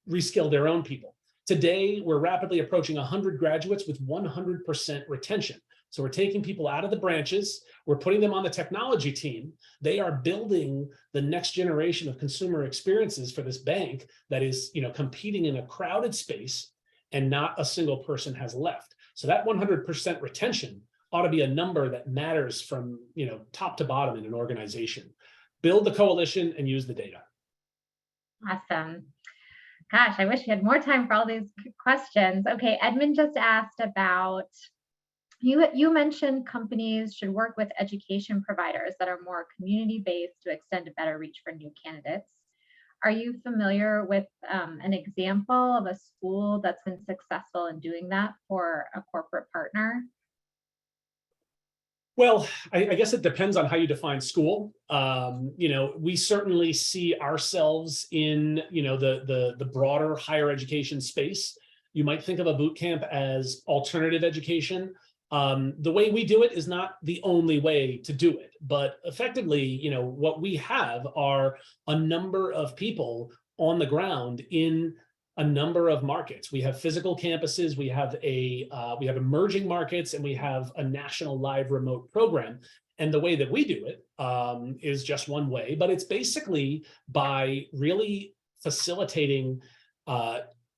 reskill their own people. Today, we're rapidly approaching 100 graduates with 100% retention. So we're taking people out of the branches, we're putting them on the technology team. They are building the next generation of consumer experiences for this bank that is, competing in a crowded space, and not a single person has left. So that 100% retention ought to be a number that matters from, top to bottom in an organization. Build the coalition and use the data. Awesome. Gosh, I wish we had more time for all these questions. Okay, Edmund just asked about, you mentioned companies should work with education providers that are more community-based to extend a better reach for new candidates. Are you familiar with an example of a school that's been successful in doing that for a corporate partner? Well, I guess it depends on how you define school. We certainly see ourselves in, the broader higher education space. You might think of a boot camp as alternative education. The way we do it is not the only way to do it, but effectively, what we have are a number of people on the ground in a number of markets. We have physical campuses, we have emerging markets, and we have a national live remote program. And the way that we do it is just one way, but it's basically by really facilitating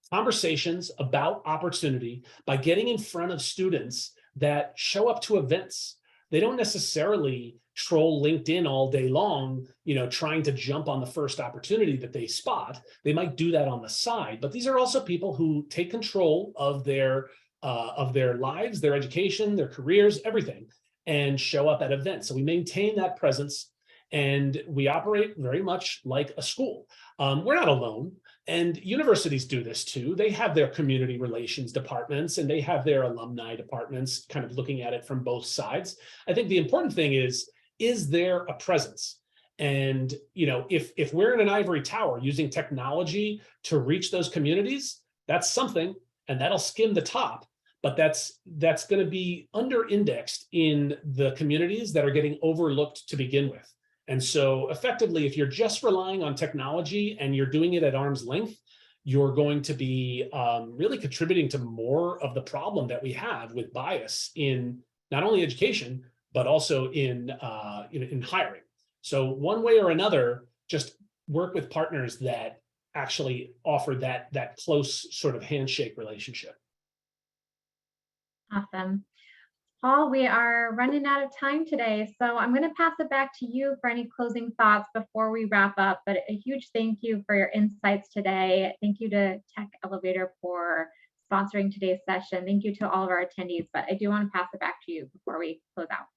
conversations about opportunity, by getting in front of students that show up to events. They don't necessarily troll LinkedIn all day long, trying to jump on the first opportunity that they spot. They might do that on the side, but these are also people who take control of their lives, their education, their careers, everything, and show up at events. So we maintain that presence, and we operate very much like a school. We're not alone. And universities do this too. They have their community relations departments and they have their alumni departments kind of looking at it from both sides. I think the important thing is there a presence? And if we're in an ivory tower using technology to reach those communities, that's something, and that'll skim the top. But that's going to be under indexed in the communities that are getting overlooked to begin with. And so effectively, if you're just relying on technology and you're doing it at arm's length, you're going to be really contributing to more of the problem that we have with bias in not only education, but also in hiring. So one way or another, just work with partners that actually offer that close sort of handshake relationship. Awesome. Paul, we are running out of time today, so I'm going to pass it back to you for any closing thoughts before we wrap up. But a huge thank you for your insights today. Thank you to Tech Elevator for sponsoring today's session. Thank you to all of our attendees, but I do want to pass it back to you before we close out.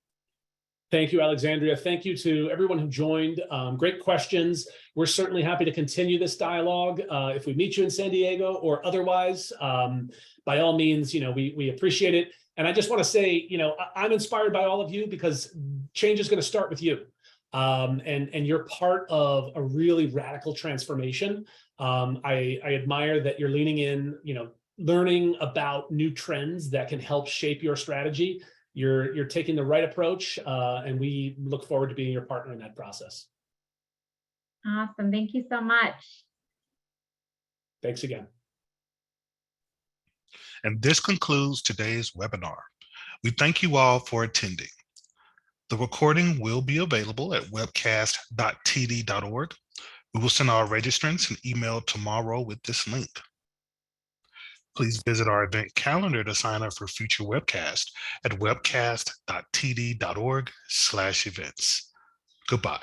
Thank you, Alexandria. Thank you to everyone who joined. Great questions. We're certainly happy to continue this dialogue. If we meet you in San Diego or otherwise, by all means, we appreciate it. And I just want to say, I'm inspired by all of you because change is going to start with you. And you're part of a really radical transformation. I admire that you're leaning in, learning about new trends that can help shape your strategy. You're taking the right approach, and we look forward to being your partner in that process. Awesome. Thank you so much. Thanks again. And this concludes today's webinar. We thank you all for attending. The recording will be available at webcast.td.org. We will send our registrants an email tomorrow with this link. Please visit our event calendar to sign up for future webcasts at webcast.td.org/events. Goodbye.